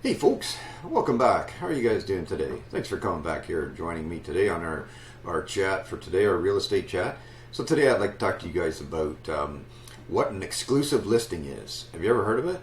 Hey folks, welcome back. How are you guys doing today? Thanks for coming back here and joining me today on our chat for today, our real estate chat. So today I'd like to talk to you guys about what an exclusive listing is. Have you ever heard of it?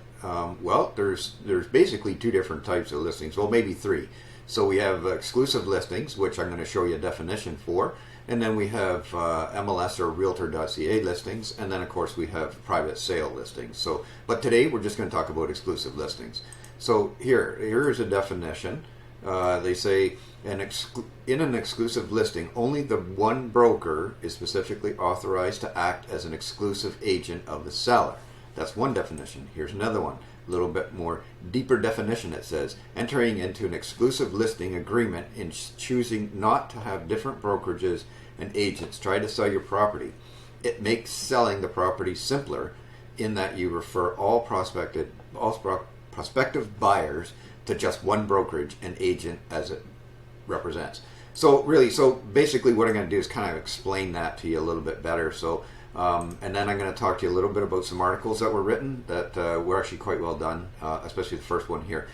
Well, there's basically two different types of listings, well maybe three. So we have exclusive listings, which I'm going to show you a definition for, and then we have MLS or Realtor.ca listings, and then of course we have private sale listings. So, but today we're just going to talk about exclusive listings. So here is a definition. They say in an exclusive listing, only the one broker is specifically authorized to act as an exclusive agent of the seller. That's one definition. Here's another one, a little bit more deeper definition. It says entering into an exclusive listing agreement in choosing not to have different brokerages and agents try to sell your property. It makes selling the property simpler in that you refer all prospective buyers to just one brokerage and agent as it represents. So basically what I'm going to do is kind of explain that to you a little bit better. So and then I'm going to talk to you a little bit about some articles that were written that were actually quite well done, especially the first one here.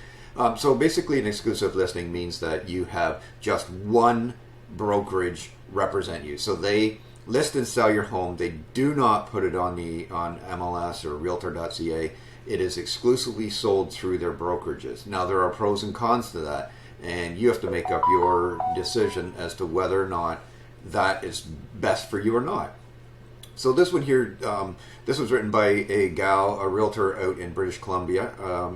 So basically an exclusive listing means that you have just one brokerage represent you. So they list and sell your home. They do not put it on MLS or Realtor.ca. It is exclusively sold through their brokerages. Now, there are pros and cons to that, and you have to make up your decision as to whether or not that is best for you or not. So this one here, this was written by a realtor out in British Columbia.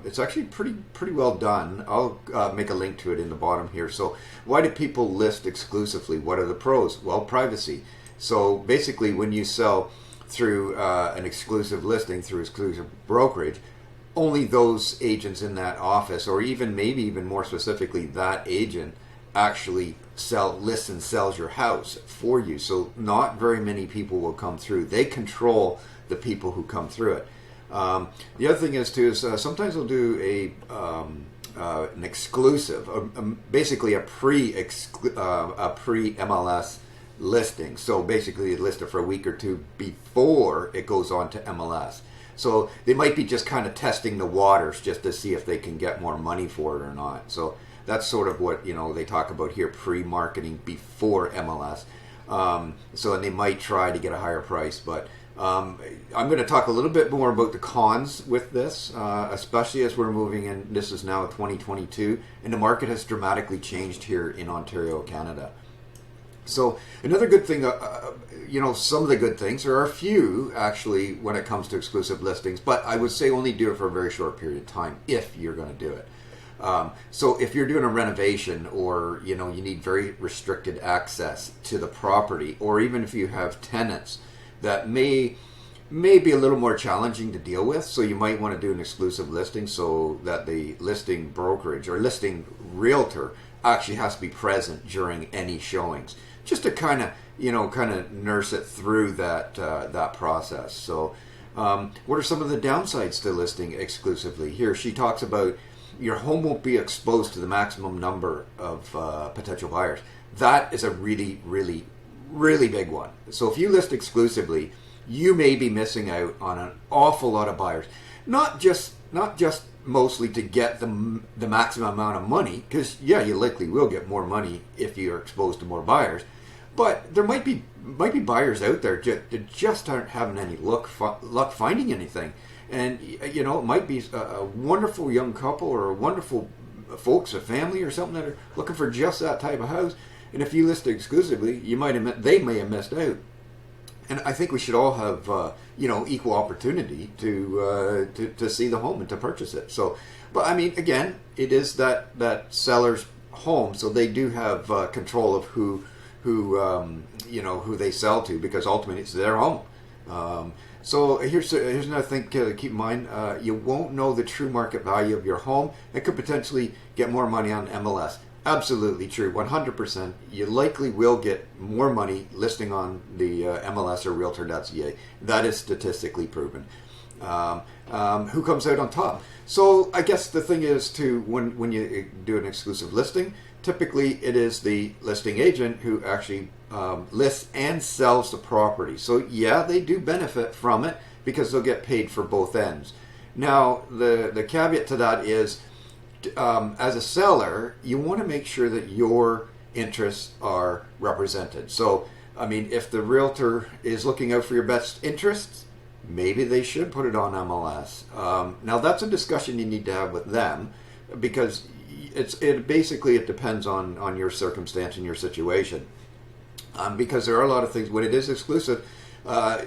It's actually pretty well done. I'll make a link to it in the bottom here. So why do people list exclusively? What are the pros? Well, privacy. So basically, when you sell through an exclusive listing, through exclusive brokerage, only those agents in that office, or maybe even more specifically, that agent actually lists and sells your house for you. So not very many people will come through. They control the people who come through it. The other thing is sometimes they'll do an exclusive, basically a pre-MLS listing. So basically you list it for a week or two before it goes on to MLS. So they might be just kind of testing the waters just to see if they can get more money for it or not. So that's sort of what they talk about here, pre-marketing before MLS. And they might try to get a higher price, but I'm going to talk a little bit more about the cons with this, especially as we're moving in. This is now 2022, and the market has dramatically changed here in Ontario, Canada. So another good thing, some of the good things, there are a few actually when it comes to exclusive listings, but I would say only do it for a very short period of time if you're going to do it. So if you're doing a renovation, or you need very restricted access to the property, or even if you have tenants that may be a little more challenging to deal with, so you might want to do an exclusive listing so that the listing brokerage or listing realtor actually has to be present during any showings, just to kind of nurse it through that process. So what are some of the downsides to listing exclusively? Here she talks about your home won't be exposed to the maximum number of potential buyers. That is a really, really, really big one. So if you list exclusively, you may be missing out on an awful lot of buyers. Not just mostly to get the maximum amount of money, because you likely will get more money if you're exposed to more buyers, but there might be buyers out there that just aren't having any luck finding anything. And it might be a wonderful young couple or a wonderful folks, a family or something that are looking for just that type of house. And if you list it exclusively, they may have missed out. And I think we should all have equal opportunity to see the home and to purchase it. So, but I mean, again, it is that seller's home, so they do have control of who they sell to, because ultimately it's their home. So here's another thing to keep in mind. You won't know the true market value of your home. It could potentially get more money on MLS. Absolutely true, 100%. You likely will get more money listing on the MLS or Realtor.ca. That is statistically proven. Who comes out on top? So I guess the thing is when you do an exclusive listing, typically it is the listing agent who actually lists and sells the property. So they do benefit from it because they'll get paid for both ends. Now the caveat to that is as a seller, you want to make sure that your interests are represented. So, I mean, if the realtor is looking out for your best interests, maybe they should put it on MLS. Now, that's a discussion you need to have with them, because it depends on your circumstance and your situation. Because there are a lot of things when it is exclusive.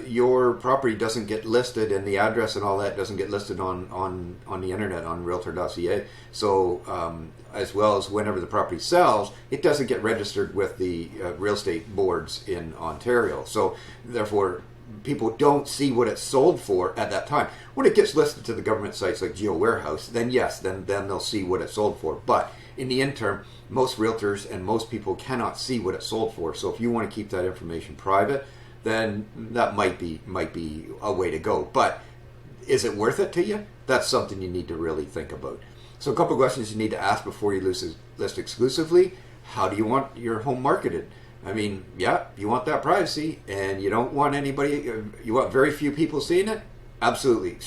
Your property doesn't get listed, and the address and all that doesn't get listed on the internet on Realtor.ca. So as well as whenever the property sells, it doesn't get registered with the real estate boards in Ontario. So therefore, people don't see what it's sold for at that time. When it gets listed to the government sites like Geo Warehouse, then yes, then they'll see what it's sold for. But in the interim, most realtors and most people cannot see what it's sold for. So if you want to keep that information private, then that might be a way to go. But is it worth it to you? That's something you need to really think about. So a couple of questions you need to ask before you list exclusively. How do you want your home marketed? I mean, yeah, you want that privacy, and you don't want anybody, you want very few people seeing it? Absolutely.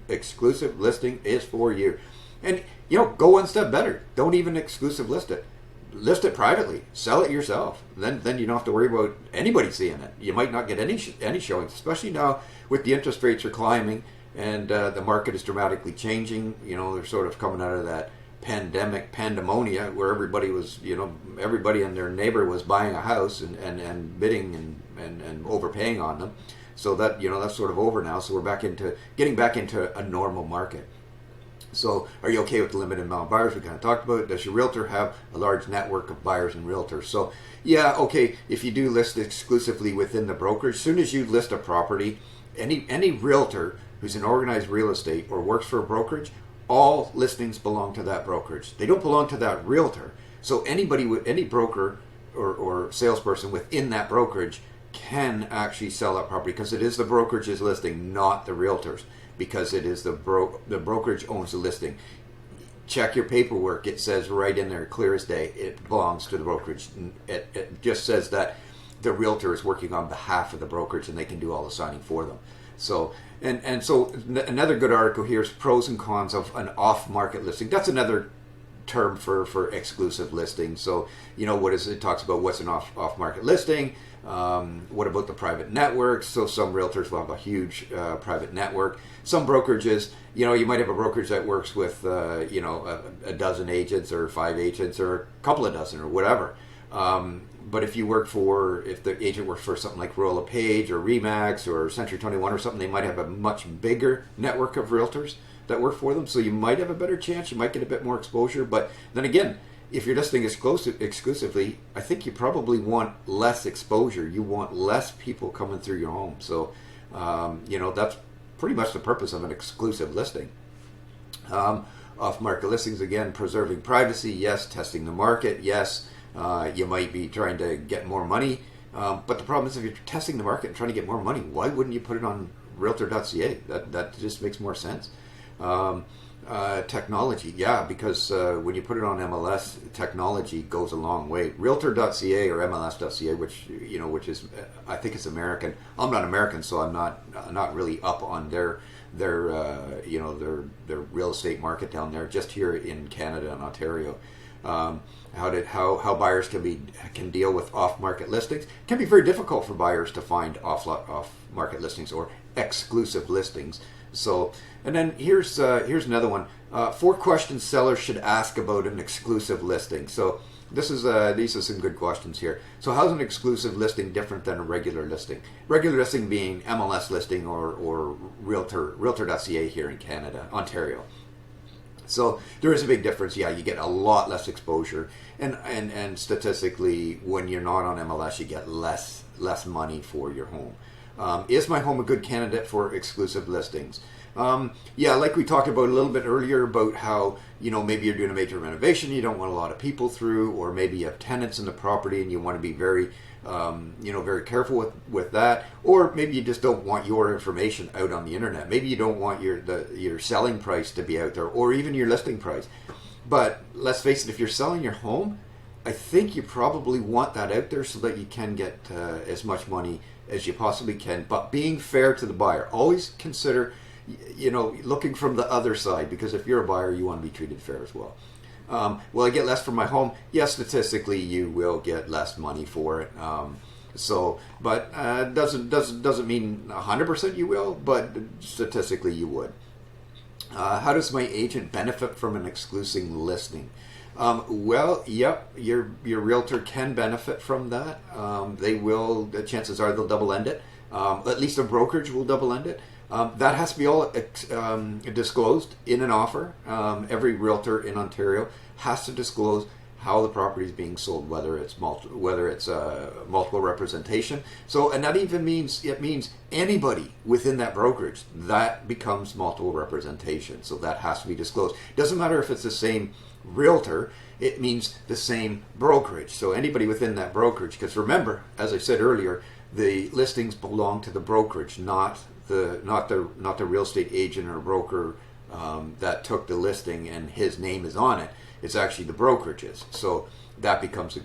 Exclusive listing is for you. And, go one step better. Don't even exclusive list it. List it privately. Sell it yourself. Then you don't have to worry about anybody seeing it. You might not get any showings, especially now with the interest rates are climbing and the market is dramatically changing. They're sort of coming out of that pandemonia where everybody was, everybody and their neighbor was buying a house and bidding and overpaying on them. So that, that's sort of over now. So we're getting back into a normal market. So are you okay with the limited amount of buyers? We kind of talked about it. Does your realtor have a large network of buyers and realtors? So yeah, okay, if you do list exclusively within the brokerage, as soon as you list a property, any realtor who's in organized real estate or works for a brokerage, all listings belong to that brokerage. They don't belong to that realtor. So any broker or salesperson within that brokerage can actually sell that property, because it is the brokerage's listing, not the realtor's, because it is the brokerage owns the listing. Check your paperwork. It says right in there, clear as day, it belongs to the brokerage. It just says that the realtor is working on behalf of the brokerage and they can do all the signing for them. So another good article here is pros and cons of an off-market listing. That's another term for exclusive listing. So it talks about what's an off-market listing. What about the private networks? So some realtors will have a huge private network. Some brokerages, you might have a brokerage that works with a dozen agents or 5 agents or a couple of dozen or whatever. But if the agent works for something like Royal LePage or Remax or Century 21 or something, they might have a much bigger network of realtors that work for them. So you might have a better chance. You might get a bit more exposure. But then again, if you're listing exclusively, I think you probably want less exposure. You want less people coming through your home. So, that's pretty much the purpose of an exclusive listing. Off-market listings, again, preserving privacy, yes. Testing the market, yes. You might be trying to get more money. But the problem is, if you're testing the market and trying to get more money, why wouldn't you put it on Realtor.ca? That just makes more sense. Technology, yeah, because when you put it on MLS, technology goes a long way. Realtor.ca or MLS.ca, which is, I think it's American. I'm not American, so I'm not really up on their real estate market down there. Just here in Canada and Ontario, how buyers can deal with off-market listings. It can be very difficult for buyers to find off-market listings or exclusive listings. So, and then here's another one. 4 questions sellers should ask about an exclusive listing. So these are some good questions here. So how's an exclusive listing different than a regular listing? Regular listing being MLS listing or Realtor.ca here in Canada, Ontario. So there is a big difference. Yeah, you get a lot less exposure, and statistically, when you're not on MLS, you get less money for your home. Is my home a good candidate for exclusive listings? Yeah, like we talked about a little bit earlier about how, maybe you're doing a major renovation, you don't want a lot of people through, or maybe you have tenants in the property and you want to be very, very careful with that. Or maybe you just don't want your information out on the internet. Maybe you don't want your selling price to be out there, or even your listing price. But let's face it, if you're selling your home, I think you probably want that out there so that you can get as much money as you possibly can, but being fair to the buyer. Always consider looking from the other side, because if you're a buyer, you want to be treated fair as well. Will I get less for my home? Yes, statistically, you will get less money for it. But doesn't mean 100% you will, but statistically you would. How does my agent benefit from an exclusive listing? Yep, your realtor can benefit from that. The chances are they'll double end it. At least a brokerage will double end it. That has to be all disclosed in an offer. Every realtor in Ontario has to disclose how the property is being sold, whether it's multiple representation. And that even means anybody within that brokerage that becomes multiple representation. So that has to be disclosed. Doesn't matter if it's the same realtor. It means the same brokerage. So anybody within that brokerage, because remember, as I said earlier, the listings belong to the brokerage, not the real estate agent or broker that took the listing and his name is on it. It's actually the brokerages. So that becomes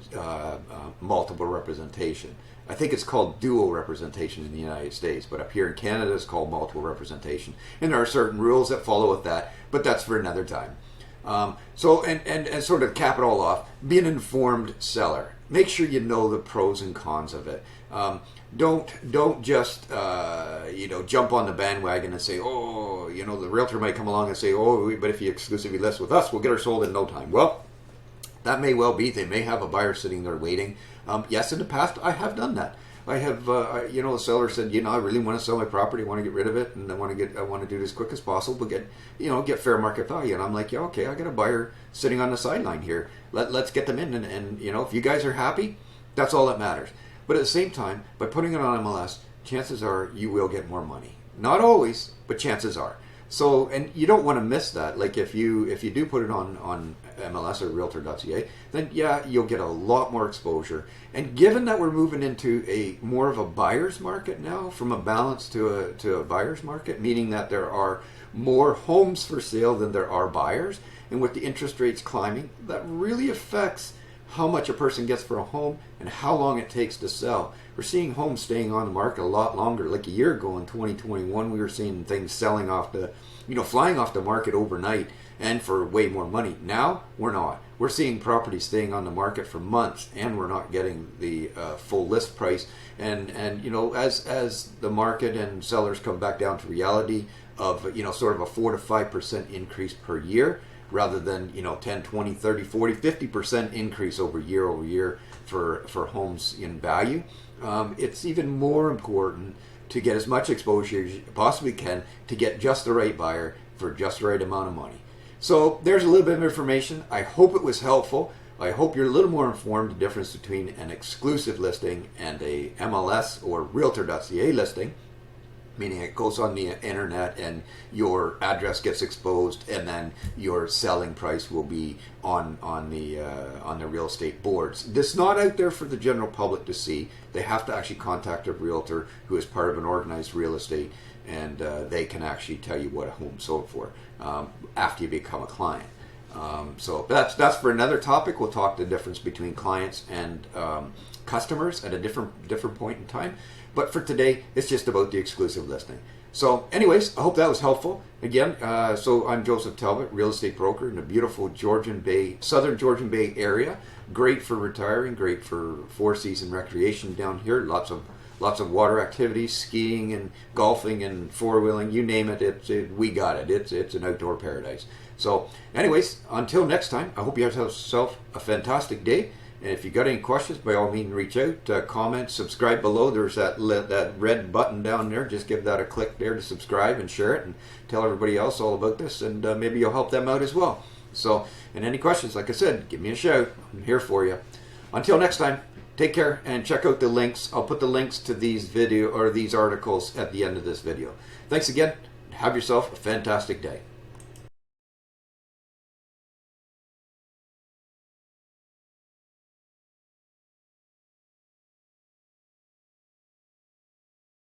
multiple representation. I think it's called dual representation in the United States, but up here in Canada it's called multiple representation. And there are certain rules that follow with that, but that's for another time. And sort of cap it all off, be an informed seller. Make sure you know the pros and cons of it. Don't just jump on the bandwagon and say, the realtor might come along and say, but if you exclusively list with us, we'll get her sold in no time. Well, that may well be. They may have a buyer sitting there waiting. Yes, in the past I have done that. I have, a seller said, I really want to sell my property, I want to get rid of it, and I want to do it as quick as possible, but get fair market value. And I'm like, yeah, okay, I got a buyer sitting on the sideline here. Let's get them in, and if you guys are happy, that's all that matters. But at the same time, by putting it on MLS, chances are you will get more money. Not always, but chances are. So, and you don't want to miss that. Like if you do put it on MLS or Realtor.ca, then yeah, you'll get a lot more exposure. And given that we're moving into a more of a buyer's market now, from a balance to a buyer's market, meaning that there are more homes for sale than there are buyers, and with the interest rates climbing, that really affects how much a person gets for a home and how long it takes to sell. We're seeing homes staying on the market a lot longer. Like a year ago in 2021, we were seeing things selling off flying off the market overnight and for way more money. Now, we're not. We're seeing properties staying on the market for months and we're not getting the full list price. And as the market and sellers come back down to reality of, sort of a 4 to 5% increase per year, rather than 10, 20, 30, 40, 50% increase over year for homes in value. It's even more important to get as much exposure as you possibly can to get just the right buyer for just the right amount of money. So there's a little bit of information. I hope it was helpful. I hope you're a little more informed the difference between an exclusive listing and a MLS or Realtor.ca listing, meaning it goes on the internet and your address gets exposed and then your selling price will be on the real estate boards. This is not out there for the general public to see. They have to actually contact a realtor who is part of an organized real estate, and they can actually tell you what a home sold for after you become a client. So that's for another topic. We'll talk the difference between clients and customers at a different point in time. But for today, it's just about the exclusive listing. So anyways, I hope that was helpful. Again, so I'm Joseph Talbot, real estate broker in the beautiful Southern Georgian Bay area. Great for retiring, great for four-season recreation down here. Lots of water activities, skiing and golfing and four-wheeling, you name it, we got it. It's an outdoor paradise. So anyways, until next time, I hope you have yourself a fantastic day. And if you got any questions, by all means, reach out, comment, subscribe below. There's that red button down there. Just give that a click there to subscribe and share it and tell everybody else all about this. And maybe you'll help them out as well. So, and any questions, like I said, give me a shout. I'm here for you. Until next time, take care and check out the links. I'll put the links to these articles at the end of this video. Thanks again. Have yourself a fantastic day.